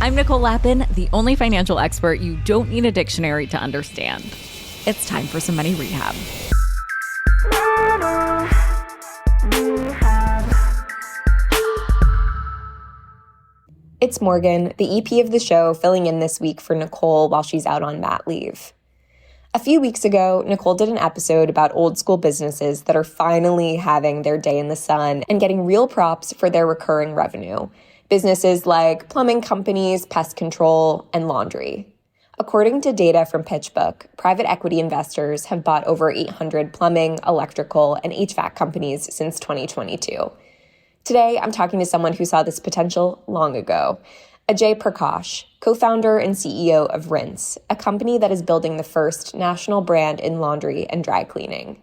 I'm Nicole Lappin, the only financial expert you don't need a dictionary to understand. It's time for some money rehab. It's Morgan, the EP of the show, filling in this week for Nicole while she's out on mat leave. A few weeks ago, Nicole did an episode about old school businesses that are finally having their day in the sun and getting real props for their recurring revenue. Businesses like plumbing companies, pest control, and laundry. According to data from PitchBook, private equity investors have bought over 800 plumbing, electrical, and HVAC companies since 2022. Today, I'm talking to someone who saw this potential long ago. Ajay Prakash, co-founder and CEO of Rinse, a company that is building the first national brand in laundry and dry cleaning.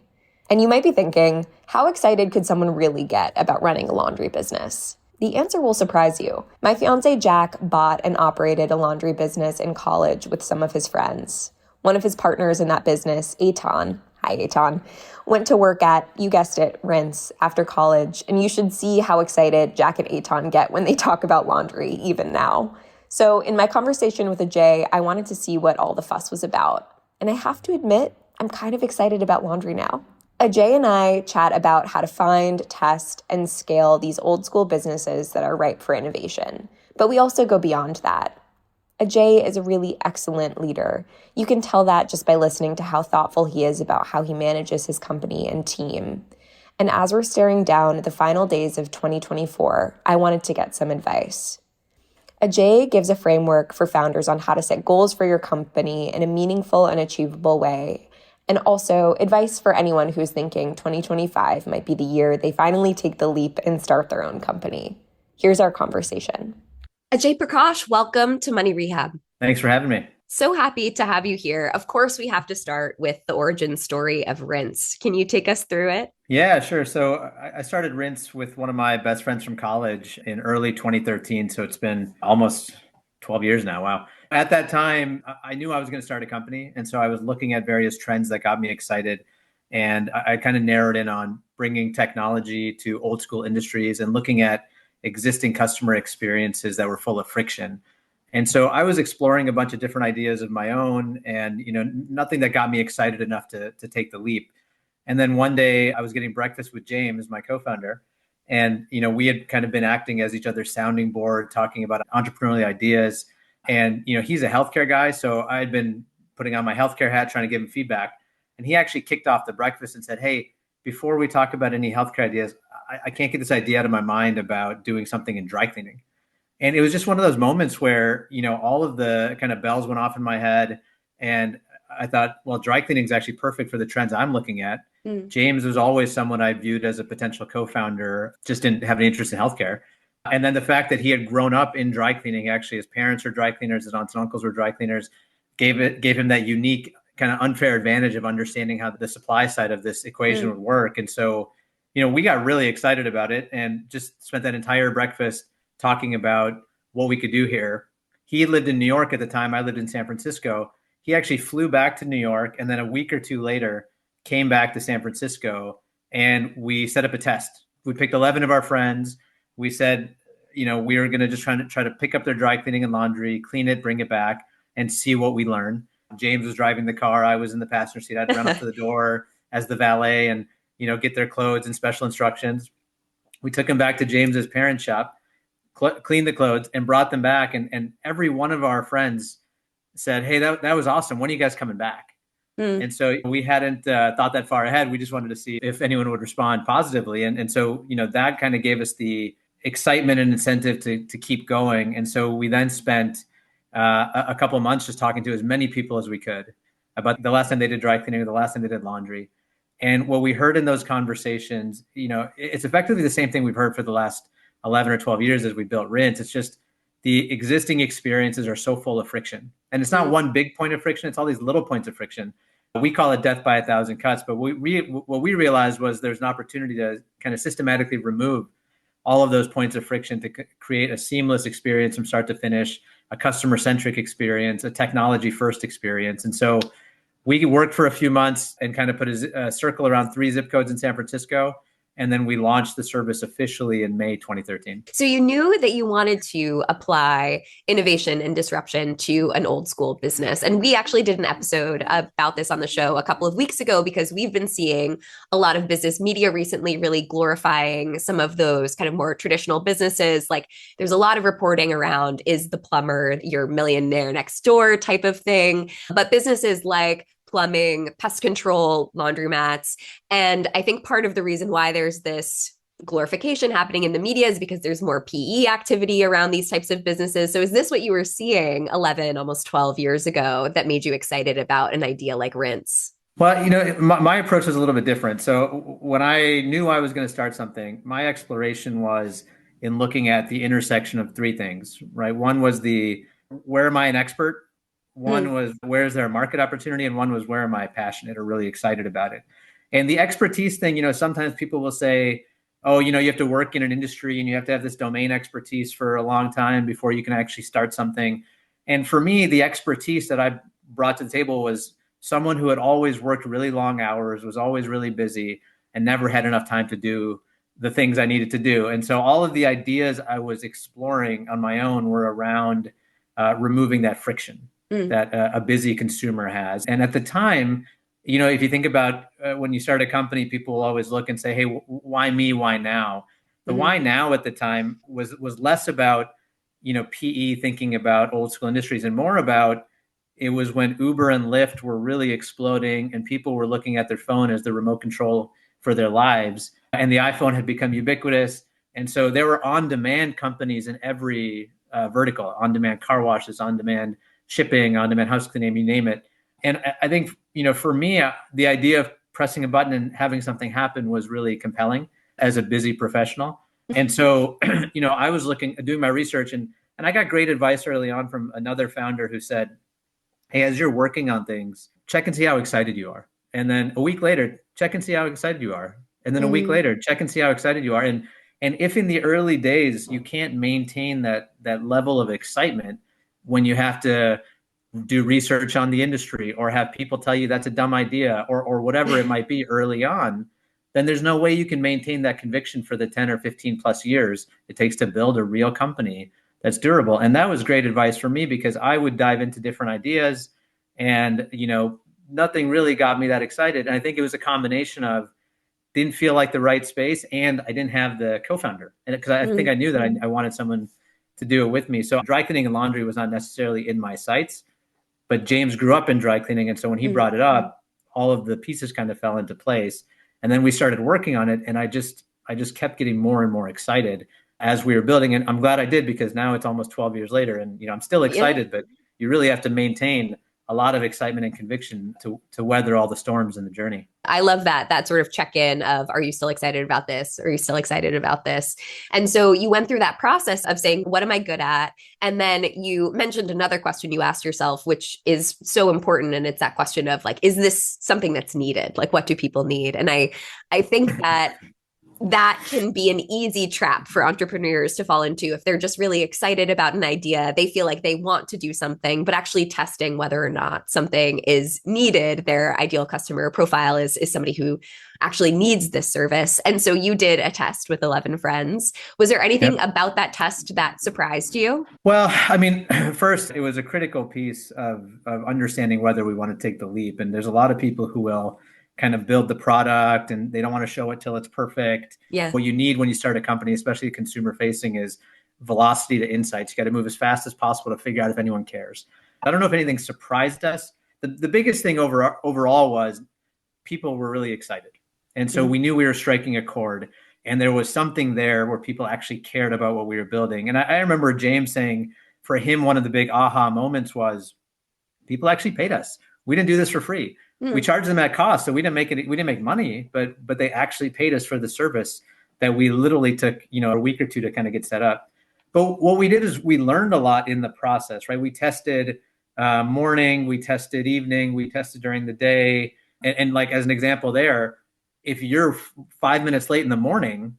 And you might be thinking, how excited could someone really get about running a laundry business? The answer will surprise you. My fiancé Jack bought and operated a laundry business in college with some of his friends. One of his partners in that business, Eitan, hi Eitan, went to work at, you guessed it, Rinse after college, and you should see how excited Jack and Eitan get when they talk about laundry, even now. So in my conversation with Ajay, I wanted to see what all the fuss was about. And I have to admit, I'm kind of excited about laundry now. Ajay and I chat about how to find, test, and scale these old school businesses that are ripe for innovation. But we also go beyond that. Ajay is a really excellent leader. You can tell that just by listening to how thoughtful he is about how he manages his company and team. And as we're staring down the final days of 2024, I wanted to get some advice. Ajay gives a framework for founders on how to set goals for your company in a meaningful and achievable way. And also advice for anyone who's thinking 2025 might be the year they finally take the leap and start their own company. Here's our conversation. Ajay Prakash, welcome to Money Rehab. Thanks for having me. So happy to have you here. Of course, we have to start with the origin story of Rinse. Can you take us through it? Yeah, sure. So I started Rinse with one of my best friends from college in early 2013. So it's been almost 12 years now. Wow. At that time, I knew I was going to start a company. And so I was looking at various trends that got me excited. And I kind of narrowed in on bringing technology to old school industries and looking at existing customer experiences that were full of friction. And so I was exploring a bunch of different ideas of my own and, nothing that got me excited enough to take the leap. And then one day I was getting breakfast with James, my co-founder, and, we had kind of been acting as each other's sounding board, talking about entrepreneurial ideas. And, he's a healthcare guy. So I had been putting on my healthcare hat, trying to give him feedback. And he actually kicked off the breakfast and said, hey, before we talk about any healthcare ideas, I can't get this idea out of my mind about doing something in dry cleaning. And it was just one of those moments where, all of the kind of bells went off in my head. And I thought, well, dry cleaning is actually perfect for the trends I'm looking at. James was always someone I viewed as a potential co-founder, just didn't have any interest in healthcare. And then the fact that he had grown up in dry cleaning, actually his parents were dry cleaners, his aunts and uncles were dry cleaners, gave him that unique kind of unfair advantage of understanding how the supply side of this equation would work. And so, we got really excited about it and just spent that entire breakfast talking about what we could do here. He lived in New York at the time. I lived in San Francisco. He actually flew back to New York. And then a week or two later, came back to San Francisco and we set up a test. We picked 11 of our friends. We said, we were going to just try to pick up their dry cleaning and laundry, clean it, bring it back and see what we learn. James was driving the car. I was in the passenger seat. I'd run up to the door as the valet and, get their clothes and special instructions. We took them back to James's parents' shop, cleaned the clothes and brought them back. And every one of our friends said, hey, that was awesome. When are you guys coming back? And so we hadn't thought that far ahead. We just wanted to see if anyone would respond positively. And so, that kind of gave us the excitement and incentive to keep going. And so we then spent a couple of months just talking to as many people as we could about the last time they did dry cleaning or the last time they did laundry. And what we heard in those conversations, it's effectively the same thing we've heard for the last 11 or 12 years as we built Rinse. It's just the existing experiences are so full of friction. And it's not one big point of friction. It's all these little points of friction. We call it death by a thousand cuts. But what we realized was there's an opportunity to kind of systematically remove all of those points of friction to create a seamless experience from start to finish, a customer-centric experience, a technology-first experience. And so we worked for a few months and kind of put a circle around 3 zip codes in San Francisco And then we launched the service officially in May 2013. So you knew that you wanted to apply innovation and disruption to an old school business. And we actually did an episode about this on the show a couple of weeks ago because we've been seeing a lot of business media recently really glorifying some of those kind of more traditional businesses. Like there's a lot of reporting around, is the plumber your millionaire next door type of thing. But businesses like plumbing, pest control, laundromats. And I think part of the reason why there's this glorification happening in the media is because there's more PE activity around these types of businesses. So is this what you were seeing 11, almost 12 years ago that made you excited about an idea like Rinse? Well, my approach was a little bit different. So when I knew I was going to start something, my exploration was in looking at the intersection of three things, right? One was where am I an expert? One was where's there a market opportunity? And one was where am I passionate or really excited about it? And the expertise thing, sometimes people will say, oh, you have to work in an industry and you have to have this domain expertise for a long time before you can actually start something. And for me, the expertise that I brought to the table was someone who had always worked really long hours, was always really busy, and never had enough time to do the things I needed to do. And so all of the ideas I was exploring on my own were around removing that friction that a busy consumer has. And at the time, if you think about when you start a company, people will always look and say, hey, why me? Why now? The why now at the time was less about, PE thinking about old school industries and more about it was when Uber and Lyft were really exploding and people were looking at their phone as the remote control for their lives. And the iPhone had become ubiquitous. And so there were on-demand companies in every vertical, on-demand car washes, on-demand shipping, on-demand house cleaning, you name it. And I think, for me, the idea of pressing a button and having something happen was really compelling as a busy professional. And so, I was doing my research and I got great advice early on from another founder who said, hey, as you're working on things, check and see how excited you are. And then a week later, check and see how excited you are. And then a week later, check and see how excited you are. And if in the early days, you can't maintain that level of excitement when you have to do research on the industry or have people tell you that's a dumb idea or whatever it might be early on, then there's no way you can maintain that conviction for the 10 or 15 plus years it takes to build a real company that's durable. And that was great advice for me because I would dive into different ideas and, nothing really got me that excited. And I think it was a combination of didn't feel like the right space and I didn't have the co-founder. And because I think I knew that I wanted someone to do it with me. So dry cleaning and laundry was not necessarily in my sights, but James grew up in dry cleaning. And so when he brought it up, all of the pieces kind of fell into place. And then we started working on it. And I just kept getting more and more excited as we were building. And I'm glad I did because now it's almost 12 years later and, I'm still excited, but you really have to maintain a lot of excitement and conviction to weather all the storms in the journey. I love that sort of check-in of, are you still excited about this? Are you still excited about this? And so you went through that process of saying, what am I good at? And then you mentioned another question you asked yourself, which is so important. And it's that question of like, is this something that's needed? Like, what do people need? And I think that can be an easy trap for entrepreneurs to fall into if they're just really excited about an idea. They feel like they want to do something, but actually testing whether or not something is needed. Their ideal customer profile is somebody who actually needs this service. And so you did a test with 11 friends. Was there anything about that test that surprised you? Well, first, it was a critical piece of understanding whether we want to take the leap. And there's a lot of people who will kind of build the product and they don't want to show it till it's perfect. Yeah. What you need when you start a company, especially consumer facing, is velocity to insights. You got to move as fast as possible to figure out if anyone cares. I don't know if anything surprised us. The biggest thing overall was people were really excited. And so we knew we were striking a chord and there was something there where people actually cared about what we were building. And I remember James saying for him, one of the big aha moments was people actually paid us. We didn't do this for free. We charged them at cost. So we didn't make money, but they actually paid us for the service that we literally took, a week or two to kind of get set up. But what we did is we learned a lot in the process, right? We tested morning, we tested evening, we tested during the day. And like, as an example there, if you're 5 minutes late in the morning,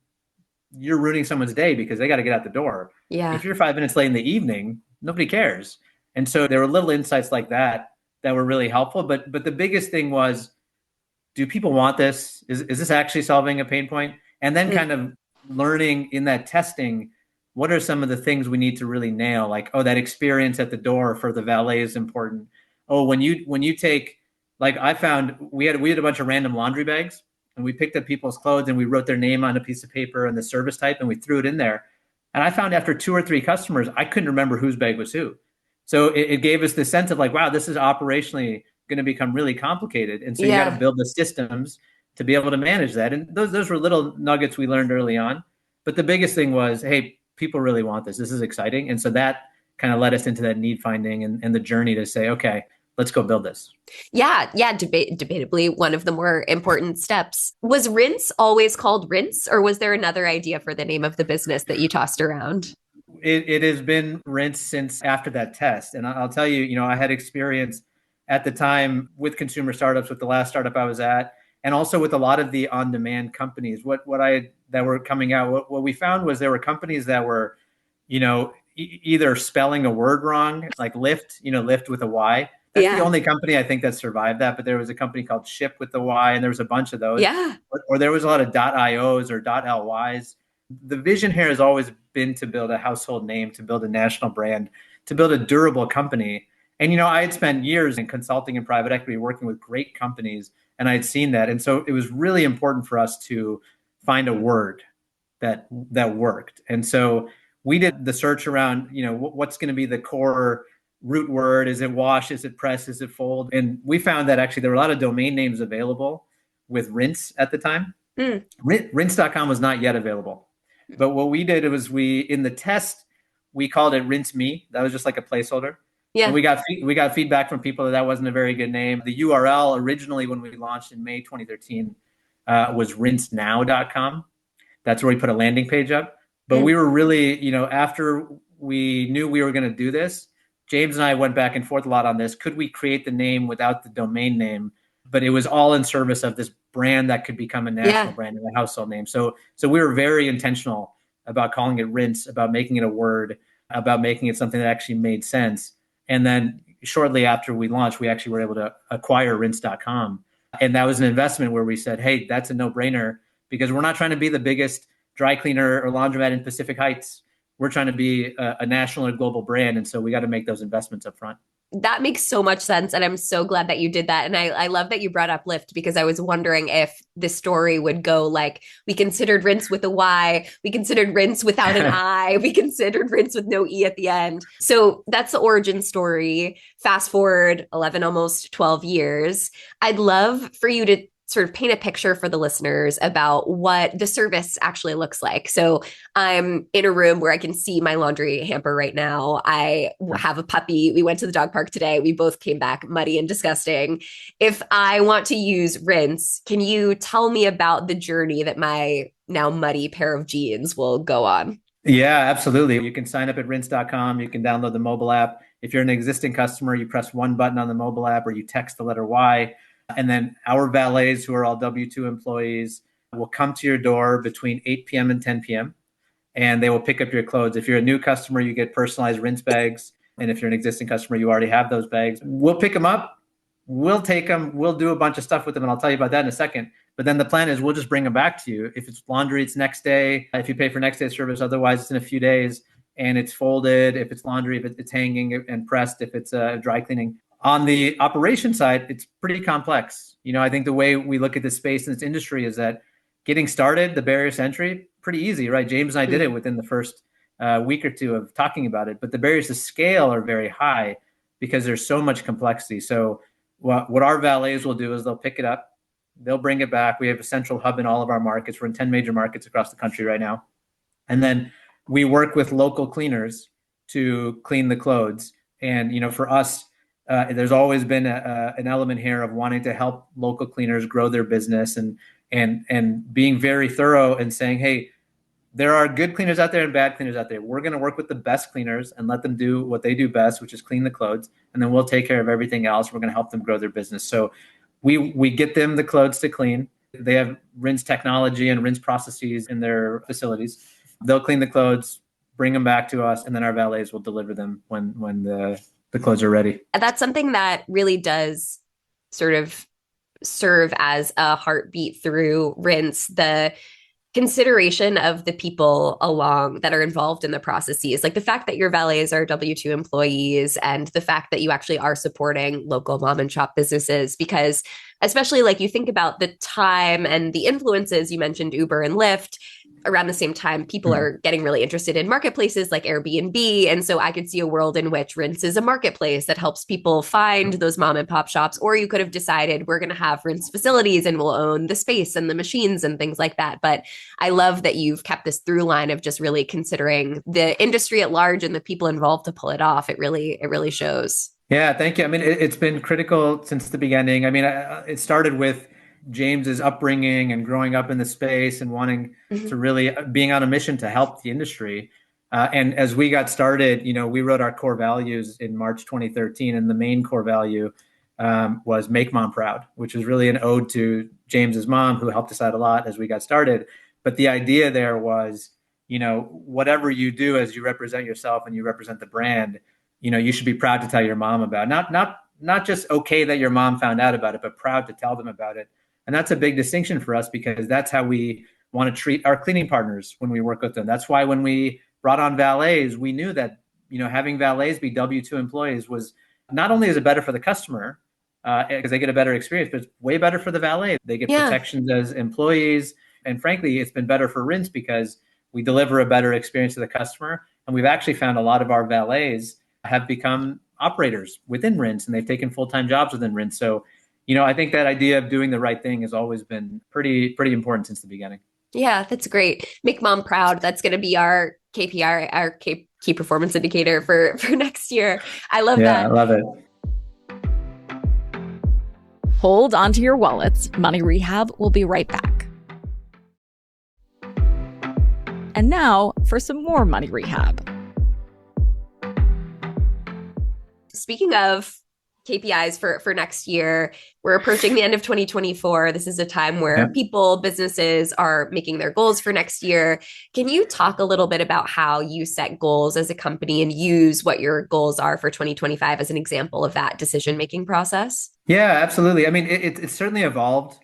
you're ruining someone's day because they got to get out the door. Yeah. If you're 5 minutes late in the evening, nobody cares. And so there were little insights like that were really helpful. But the biggest thing was, do people want this? Is this actually solving a pain point? And then kind of learning in that testing, what are some of the things we need to really nail? Like, oh, that experience at the door for the valet is important. Oh, when you take, like, I found we had a bunch of random laundry bags, and we picked up people's clothes and we wrote their name on a piece of paper and the service type, and we threw it in there. And I found after 2 or 3 customers, I couldn't remember whose bag was who. So it gave us this sense of like, wow, this is operationally going to become really complicated. And so you got to build the systems to be able to manage that. And those were little nuggets we learned early on. But the biggest thing was, hey, people really want this. This is exciting. And so that kind of led us into that need finding and the journey to say, okay, let's go build this. Yeah, debatably one of the more important steps. Was Rinse always called Rinse, or was there another idea for the name of the business that you tossed around? It has been Rinse since after that test. And I'll tell you, I had experience at the time with consumer startups, with the last startup I was at, and also with a lot of the on-demand companies. That were coming out, what we found was there were companies that were, either spelling a word wrong, like Lyft, Lyft with a Y. That's the only company I think that survived that. But there was a company called Ship with the Y, and there was a bunch of those. Yeah. Or there was a lot of .ios or .lys. The vision here has always been to build a household name, to build a national brand, to build a durable company. And, I had spent years in consulting and private equity working with great companies, and I had seen that. And so it was really important for us to find a word that worked. And so we did the search around, what's going to be the core root word? Is it wash? Is it press? Is it fold? And we found that actually there were a lot of domain names available with Rinse at the time. Rinse.com was not yet available. But what we did was in the test, we called it Rinse Me. That was just like a placeholder. Yeah. And we got feedback from people that wasn't a very good name. The URL originally, when we launched in May 2013, was rinsenow.com. That's where we put a landing page up. But we were really, after we knew we were going to do this, James and I went back and forth a lot on this. Could we create the name without the domain name? But it was all in service of this brand that could become a national brand and a household name. So we were very intentional about calling it Rinse, about making it a word, about making it something that actually made sense. And then shortly after we launched, we actually were able to acquire rinse.com. And that was an investment where we said, hey, that's a no-brainer, because we're not trying to be the biggest dry cleaner or laundromat in Pacific Heights. We're trying to be a national or global brand. And so we got to make those investments up front. That makes so much sense. And I'm so glad that you did that. And I love that you brought up Lyft, because I was wondering if the story would go like, we considered Rinse with a Y, we considered Rinse without an I, we considered Rinse with no E at the end. So that's the origin story. Fast forward 11, almost 12 years. I'd love for you to sort of paint a picture for the listeners about what the service actually looks like. So I'm in a room where I can see my laundry hamper right now. I have a puppy. We went to the dog park today. We both came back muddy and disgusting. If I want to use Rinse, can you tell me about the journey that my now muddy pair of jeans will go on? Yeah, absolutely. You can sign up at rinse.com. You can download the mobile app. If you're an existing customer, you press one button on the mobile app or you text the letter Y. And then our valets, who are all W-2 employees, will come to your door between 8 p.m. and 10 p.m. and they will pick up your clothes. If you're a new customer, you get personalized Rinse bags. And if you're an existing customer, you already have those bags. We'll pick them up. We'll take them. We'll do a bunch of stuff with them. And I'll tell you about that in a second. But then the plan is we'll just bring them back to you. If it's laundry, it's next day. If you pay for next day service, otherwise it's in a few days. And it's folded. If it's laundry, if it's hanging and pressed, if it's dry cleaning. On the operation side, it's pretty complex. I think the way we look at this space and this industry is that getting started, the barriers to entry, pretty easy, right? James and I did it within the first week or two of talking about it, but the barriers to scale are very high because there's so much complexity. So what our valets will do is they'll pick it up, they'll bring it back. We have a central hub in all of our markets. We're in 10 major markets across the country right now. And then we work with local cleaners to clean the clothes. And, for us, there's always been an element here of wanting to help local cleaners grow their business and being very thorough and saying, hey, there are good cleaners out there and bad cleaners out there. We're going to work with the best cleaners and let them do what they do best, which is clean the clothes. And then we'll take care of everything else. We're going to help them grow their business. So we get them the clothes to clean. They have Rinse technology and Rinse processes in their facilities. They'll clean the clothes, bring them back to us, and then our valets will deliver them when the clothes are ready. That's something that really does sort of serve as a heartbeat through Rinse, the consideration of the people along that are involved in the processes, like the fact that your valets are W-2 employees and the fact that you actually are supporting local mom and shop businesses, because especially like you think about the time and the influences, you mentioned Uber and Lyft. Around the same time, people are getting really interested in marketplaces like Airbnb. And so I could see a world in which Rinse is a marketplace that helps people find those mom and pop shops. Or you could have decided we're going to have Rinse facilities and we'll own the space and the machines and things like that. But I love that you've kept this through line of just really considering the industry at large and the people involved to pull it off. It really shows. Yeah, thank you. I mean, it's been critical since the beginning. I mean, it started with James's upbringing and growing up in the space and wanting to really being on a mission to help the industry. And as we got started, we wrote our core values in March 2013, and the main core value was make mom proud, which is really an ode to James's mom, who helped us out a lot as we got started. But the idea there was, whatever you do as you represent yourself and you represent the brand, you should be proud to tell your mom about it. Not just okay that your mom found out about it, but proud to tell them about it. And that's a big distinction for us because that's how we want to treat our cleaning partners when we work with them. That's why when we brought on valets, we knew that, having valets be W-2 employees was not only is it better for the customer because they get a better experience, but it's way better for the valet. They get protections as employees. And frankly, it's been better for Rinse because we deliver a better experience to the customer. And we've actually found a lot of our valets have become operators within Rinse, and they've taken full-time jobs within Rinse. So, I think that idea of doing the right thing has always been pretty important since the beginning. Yeah, that's great. Make mom proud. That's going to be our KPI, our key performance indicator for next year. I love that. Yeah, I love it. Hold onto your wallets. Money Rehab will be right back. And now for some more Money Rehab. Speaking of KPIs for next year, we're approaching the end of 2024. This is a time where people, businesses are making their goals for next year. Can you talk a little bit about how you set goals as a company and use what your goals are for 2025 as an example of that decision-making process? Yeah, absolutely. I mean, it's certainly evolved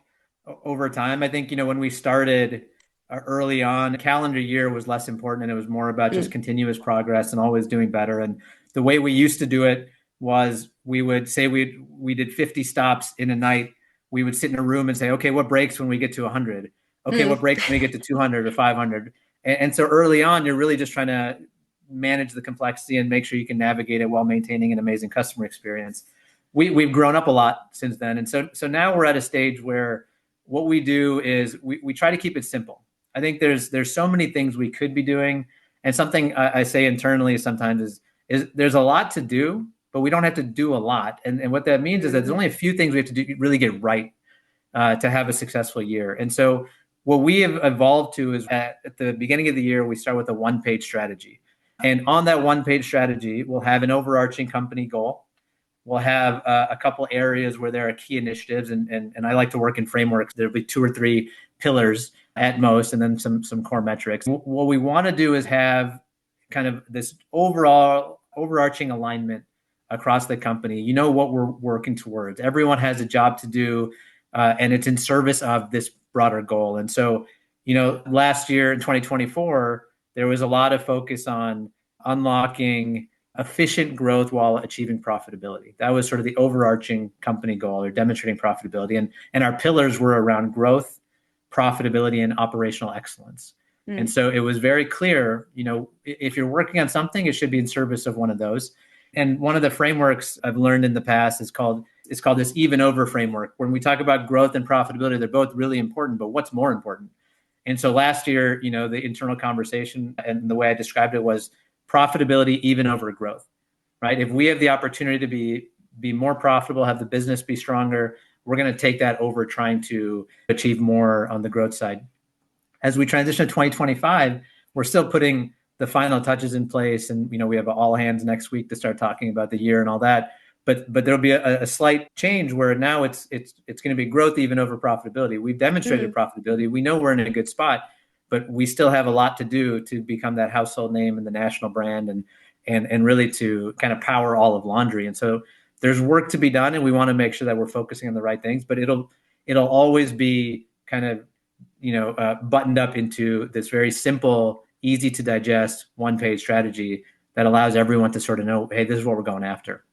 over time. I think, when we started early on, calendar year was less important and it was more about just continuous progress and always doing better. And the way we used to do it was we would say we did 50 stops in a night. We would sit in a room and say, okay, what breaks when we get to 100? Okay, what breaks when we get to 200 or 500? And so early on, you're really just trying to manage the complexity and make sure you can navigate it while maintaining an amazing customer experience. We've grown up a lot since then. And so now we're at a stage where what we do is we try to keep it simple. I think there's so many things we could be doing. And something I say internally sometimes is there's a lot to do, but we don't have to do a lot. And what that means is that there's only a few things we have to do, really get right to have a successful year. And so what we have evolved to is at the beginning of the year, we start with a one-page strategy. And on that one-page strategy, we'll have an overarching company goal. We'll have a couple areas where there are key initiatives. And I like to work in frameworks. There'll be 2 or 3 pillars at most, and then some core metrics. What we want to do is have kind of this overarching alignment across the company. What we're working towards. Everyone has a job to do, and it's in service of this broader goal. And so, last year in 2024, there was a lot of focus on unlocking efficient growth while achieving profitability. That was sort of the overarching company goal, or demonstrating profitability. And our pillars were around growth, profitability, and operational excellence. And so it was very clear, if you're working on something, it should be in service of one of those. And one of the frameworks I've learned in the past is called this even over framework. When we talk about growth and profitability, they're both really important, but what's more important? And so last year, the internal conversation and the way I described it was profitability even over growth, right? If we have the opportunity to be more profitable, have the business be stronger, we're going to take that over trying to achieve more on the growth side. As we transition to 2025, we're still putting the final touches in place. And, we have all hands next week to start talking about the year and all that. But there'll be a slight change where now it's going to be growth even over profitability. We've demonstrated profitability. We know we're in a good spot, but we still have a lot to do to become that household name and the national brand and really to kind of power all of laundry. And so there's work to be done, and we want to make sure that we're focusing on the right things, but it'll always be kind of buttoned up into this very simple, easy to digest, one-page strategy that allows everyone to sort of know, hey, this is what we're going after.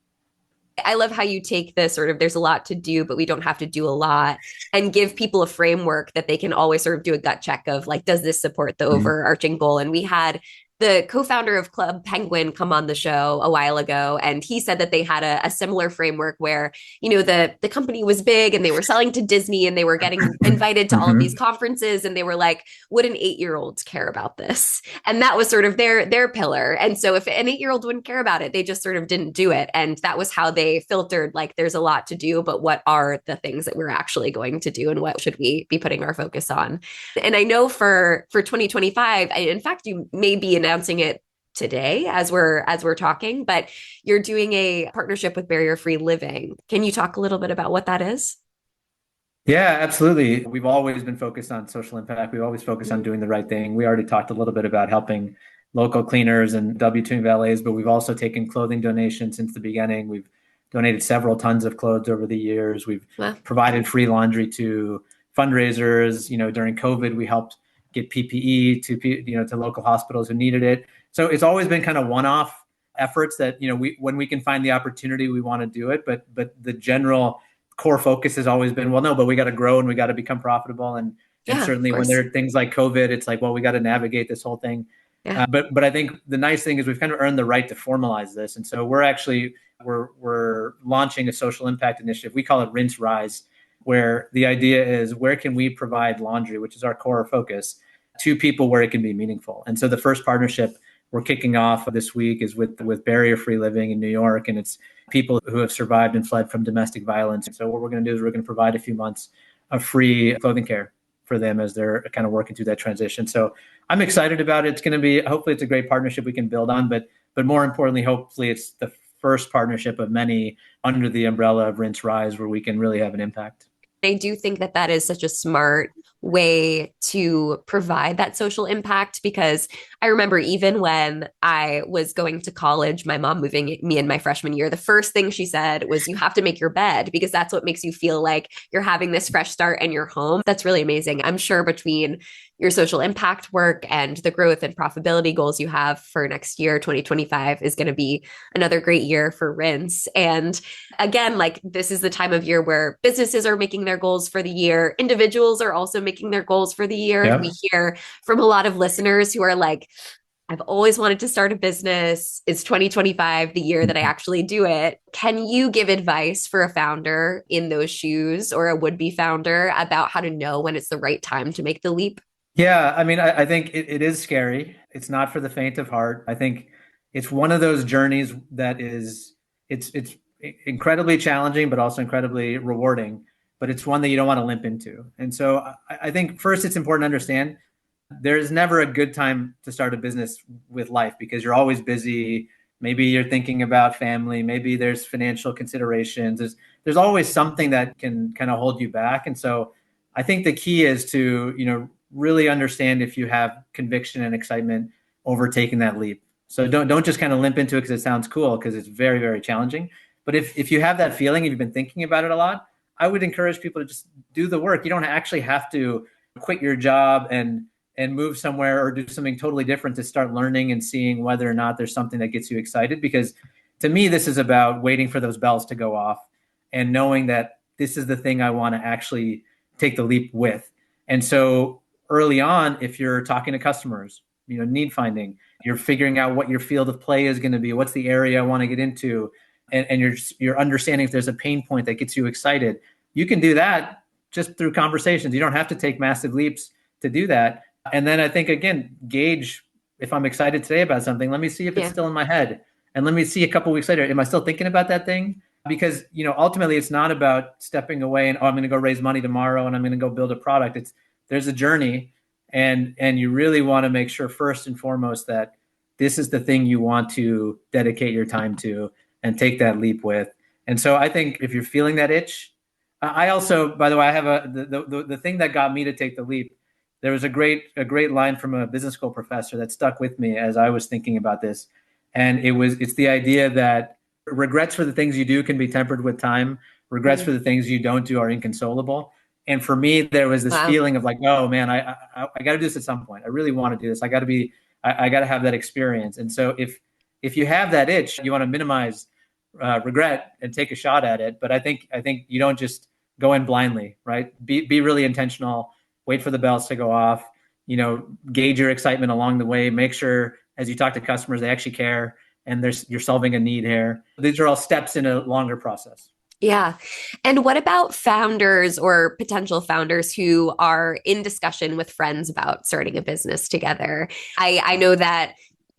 I love how you take this sort of there's a lot to do, but we don't have to do a lot, and give people a framework that they can always sort of do a gut check of like, does this support the overarching goal? And we had the co-founder of Club Penguin come on the show a while ago, and he said that they had a similar framework where, the company was big and they were selling to Disney and they were getting invited to all of these conferences, and they were like, would an 8-year-old care about this? And that was sort of their pillar. And so if an 8-year-old wouldn't care about it, they just sort of didn't do it. And that was how they filtered, like, there's a lot to do, but what are the things that we're actually going to do and what should we be putting our focus on? And I know for 2025, in fact, you may be announcing it today as we're talking, but you're doing a partnership with Barrier Free Living. Can you talk a little bit about what that is? Yeah, absolutely. We've always been focused on social impact. We've always focused on doing the right thing. We already talked a little bit about helping local cleaners and W2 valets, but we've also taken clothing donations since the beginning. We've donated several tons of clothes over the years. We've provided free laundry to fundraisers. During COVID, we helped get PPE to local hospitals who needed it. So it's always been kind of one-off efforts that, when we can find the opportunity, we want to do it. But the general core focus has always been, well, no, but we got to grow and we got to become profitable. And certainly when there are things like COVID, it's like, well, we got to navigate this whole thing. Yeah. But I think the nice thing is we've kind of earned the right to formalize this. And so we're launching a social impact initiative. We call it Rinse Rise, where the idea is, where can we provide laundry, which is our core focus, to people where it can be meaningful. And so the first partnership we're kicking off this week is with Barrier Free Living in New York, and it's people who have survived and fled from domestic violence. So what we're going to do is we're going to provide a few months of free clothing care for them as they're kind of working through that transition. So I'm excited about it. It's going to be, hopefully it's a great partnership we can build on, but more importantly, hopefully it's the first partnership of many under the umbrella of Rinse Rise where we can really have an impact. I do think that is such a smart way to provide that social impact, because I remember even when I was going to college, my mom moving me in my freshman year, the first thing she said was, you have to make your bed because that's what makes you feel like you're having this fresh start and you're home. That's really amazing. I'm sure between your social impact work and the growth and profitability goals you have for next year, 2025 is going to be another great year for Rinse. And again, like, this is the time of year where businesses are making their goals for the year. Individuals are also making their goals for the year. Yep. We hear from a lot of listeners who are like, I've always wanted to start a business. It's 2025, the year that I actually do it. Can you give advice for a founder in those shoes, or a would-be founder, about how to know when it's the right time to make the leap? Yeah, I mean, I think it is scary. It's not for the faint of heart. I think it's one of those journeys that it's incredibly challenging, but also incredibly rewarding. But it's one that you don't want to limp into. And so I think first it's important to understand there's never a good time to start a business with life, because you're always busy. Maybe you're thinking about family. Maybe there's financial considerations. There's always something that can kind of hold you back. And so I think the key is to, really understand if you have conviction and excitement over taking that leap. So don't just kind of limp into it because it sounds cool, because it's very, very challenging. But if you have that feeling and you've been thinking about it a lot, I would encourage people to just do the work. You don't actually have to quit your job and move somewhere or do something totally different to start learning and seeing whether or not there's something that gets you excited. Because to me, this is about waiting for those bells to go off and knowing that this is the thing I want to actually take the leap with. And so early on, if you're talking to customers, need finding, you're figuring out what your field of play is going to be, what's the area I want to get into, and you're understanding if there's a pain point that gets you excited. You can do that just through conversations. You don't have to take massive leaps to do that. And then I think, again, gauge, if I'm excited today about something, let me see if it's still in my head. And let me see a couple of weeks later, am I still thinking about that thing? Because, ultimately it's not about stepping away and, I'm going to go raise money tomorrow and I'm going to go build a product. There's a journey, and you really want to make sure first and foremost that this is the thing you want to dedicate your time to and take that leap with. And so I think if you're feeling that itch, I also, by the way, I have the thing that got me to take the leap. There was a great line from a business school professor that stuck with me as I was thinking about this. And it's the idea that regrets for the things you do can be tempered with time. Regrets for the things you don't do are inconsolable. And for me, there was this Wow. feeling of like, oh man, I got to do this at some point. I really want to do this. I got to have that experience. And so if you have that itch, you want to minimize regret and take a shot at it. But I think you don't just go in blindly, right? Be really intentional. Wait for the bells to go off. Gauge your excitement along the way. Make sure as you talk to customers, they actually care, and you're solving a need here. These are all steps in a longer process. Yeah. And what about founders or potential founders who are in discussion with friends about starting a business together? I know that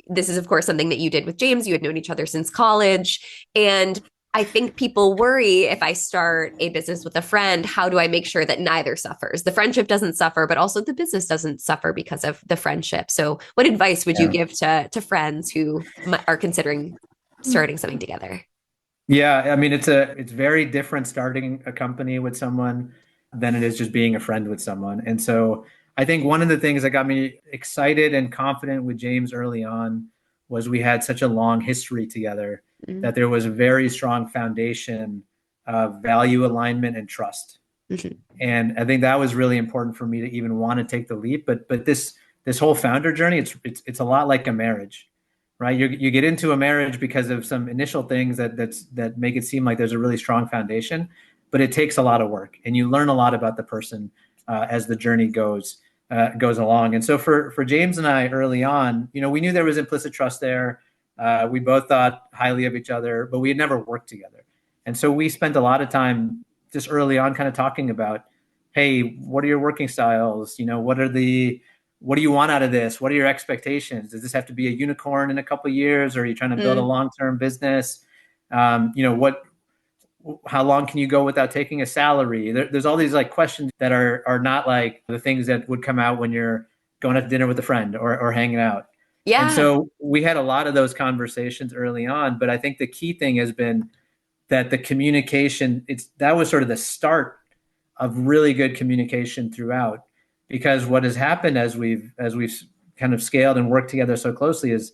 this is, of course, something that you did with James. You had known each other since college. And I think people worry, if I start a business with a friend, how do I make sure that neither suffers? The friendship doesn't suffer, but also the business doesn't suffer because of the friendship. So what advice would you give to friends who are considering starting something together? Yeah, I mean it's very different starting a company with someone than it is just being a friend with someone. And so I think one of the things that got me excited and confident with James early on was we had such a long history together Mm-hmm. that there was a very strong foundation of value alignment and trust. Mm-hmm. And I think that was really important for me to even want to take the leap. But this whole founder journey, it's a lot like a marriage, right? You get into a marriage because of some initial things that make it seem like there's a really strong foundation, but it takes a lot of work, and you learn a lot about the person as the journey goes along. And so for James and I early on, we knew there was implicit trust there. We both thought highly of each other, but we had never worked together. And so we spent a lot of time just early on kind of talking about, hey, what are your working styles? What do you want out of this? What are your expectations? Does this have to be a unicorn in a couple of years? Or are you trying to build a long-term business? How long can you go without taking a salary? There's all these like questions that are not like the things that would come out when you're going out to dinner with a friend or hanging out. And Yeah. so we had a lot of those conversations early on, but I think the key thing has been that the communication, that was sort of the start of really good communication throughout. Because what has happened as we've kind of scaled and worked together so closely is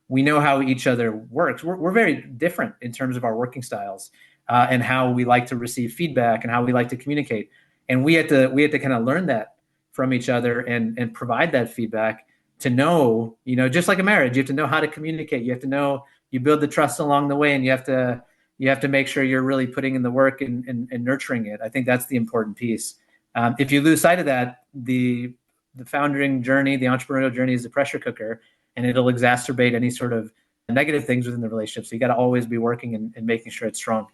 we know how each other works. We're very different in terms of our working styles and how we like to receive feedback and how we like to communicate. And we had to kind of learn that from each other and provide that feedback to know, just like a marriage, you have to know how to communicate. You have to know, you build the trust along the way, and you have to make sure you're really putting in the work and nurturing it. I think that's the important piece. If you lose sight of that, the founding journey, the entrepreneurial journey is a pressure cooker, and it'll exacerbate any sort of negative things within the relationship. So you got to always be working and making sure it's strong.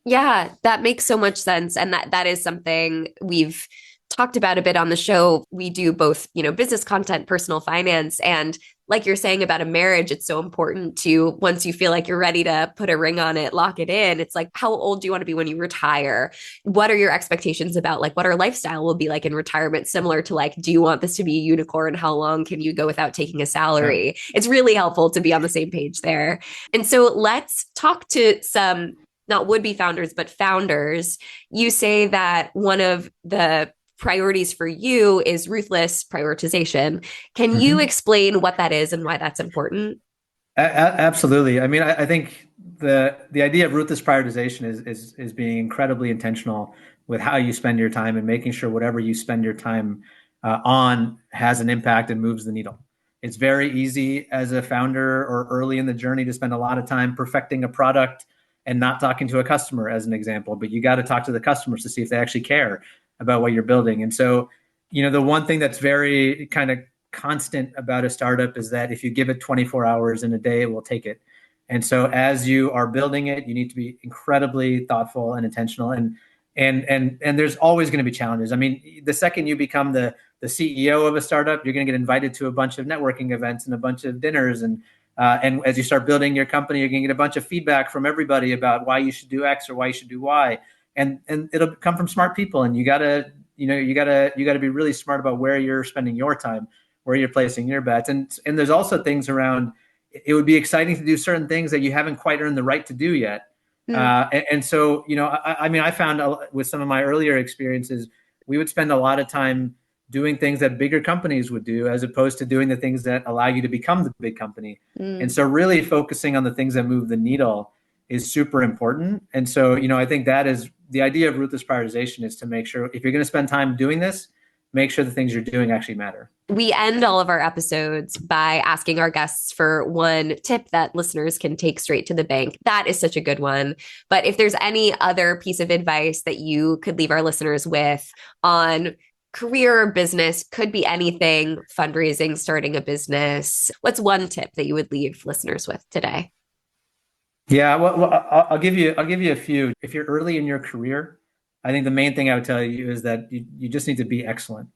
Yeah, that makes so much sense. And that is something we've talked about a bit on the show. We do both, business content, personal finance. And like you're saying about a marriage, it's so important to, once you feel like you're ready to put a ring on it, lock it in. It's like, how old do you want to be when you retire? What are your expectations about like what our lifestyle will be like in retirement? Similar to like, do you want this to be a unicorn? How long can you go without taking a Yeah. salary? It's really helpful to be on the same page there. And so let's talk to some not would-be founders, but founders. You say that one of the priorities for you is ruthless prioritization. Can you Mm-hmm. explain what that is and why that's important? Absolutely. I mean, I think the idea of ruthless prioritization is being incredibly intentional with how you spend your time and making sure whatever you spend your time on has an impact and moves the needle. It's very easy as a founder or early in the journey to spend a lot of time perfecting a product and not talking to a customer, as an example. But you got to talk to the customers to see if they actually care about what you're building. And so, the one thing that's very kind of constant about a startup is that if you give it 24 hours in a day, it will take it. And so as you are building it, you need to be incredibly thoughtful and intentional. And there's always going to be challenges. I mean, the second you become the CEO of a startup, you're going to get invited to a bunch of networking events and a bunch of dinners. And as you start building your company, you're going to get a bunch of feedback from everybody about why you should do X or why you should do Y. And it'll come from smart people. And you gotta be really smart about where you're spending your time, where you're placing your bets. And there's also things around, it would be exciting to do certain things that you haven't quite earned the right to do yet. Mm. And so, I mean, I found with some of my earlier experiences, we would spend a lot of time doing things that bigger companies would do, as opposed to doing the things that allow you to become the big company. And Mm. so really focusing on the things that move the needle is super important. And so, I think that is the idea of ruthless prioritization is to make sure if you're going to spend time doing this, make sure the things you're doing actually matter. We end all of our episodes by asking our guests for one tip that listeners can take straight to the bank. That is such a good one. But if there's any other piece of advice that you could leave our listeners with on career or business, could be anything, fundraising, starting a business, what's one tip that you would leave listeners with today? Yeah, well, I'll give you a few. If you're early in your career, I think the main thing I would tell you is that you just need to be excellent.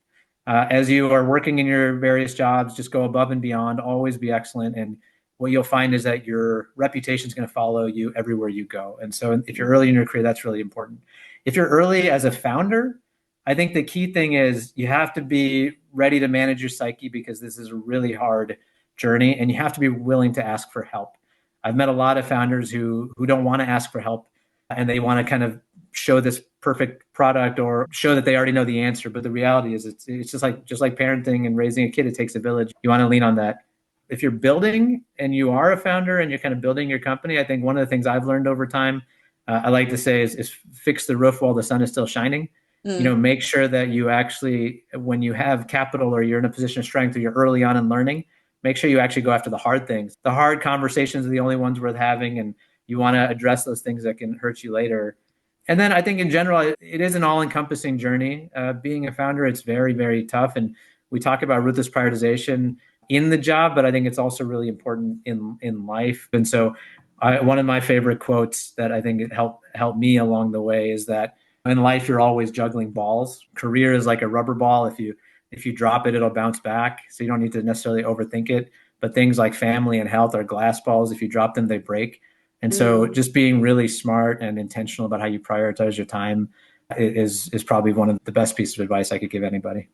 As you are working in your various jobs, just go above and beyond, always be excellent. And what you'll find is that your reputation is going to follow you everywhere you go. And so if you're early in your career, that's really important. If you're early as a founder, I think the key thing is you have to be ready to manage your psyche, because this is a really hard journey, and you have to be willing to ask for help. I've met a lot of founders who don't want to ask for help, and they want to kind of show this perfect product or show that they already know the answer. But the reality is it's just like parenting and raising a kid, it takes a village. You want to lean on that. If you're building and you are a founder and you're kind of building your company, I think one of the things I've learned over time, I like to say is fix the roof while the sun is still shining. Make sure that you actually, when you have capital or you're in a position of strength or you're early on in learning, make sure you actually go after the hard things. The hard conversations are the only ones worth having, and you want to address those things that can hurt you later. And then I think in general, it is an all-encompassing journey. Being a founder, it's very, very tough. And we talk about ruthless prioritization in the job, but I think it's also really important in life. And so one of my favorite quotes that I think helped me along the way is that in life, you're always juggling balls. Career is like a rubber ball. If you drop it, it'll bounce back. So you don't need to necessarily overthink it. But things like family and health are glass balls. If you drop them, they break. And so just being really smart and intentional about how you prioritize your time is probably one of the best pieces of advice I could give anybody.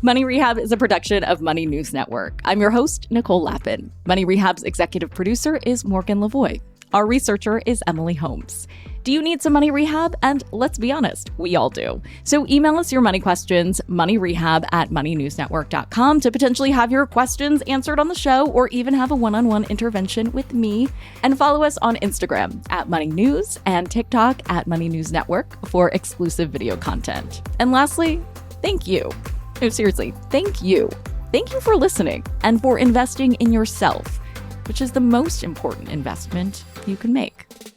Money Rehab is a production of Money News Network. I'm your host, Nicole Lappin. Money Rehab's executive producer is Morgan Lavoie. Our researcher is Emily Holmes. Do you need some money rehab? And let's be honest, we all do. So email us your money questions, moneyrehab@moneynewsnetwork.com, to potentially have your questions answered on the show or even have a one-on-one intervention with me. And follow us on Instagram @moneynews and TikTok @moneynewsnetwork for exclusive video content. And lastly, thank you. No, seriously, thank you. Thank you for listening and for investing in yourself, which is the most important investment you can make.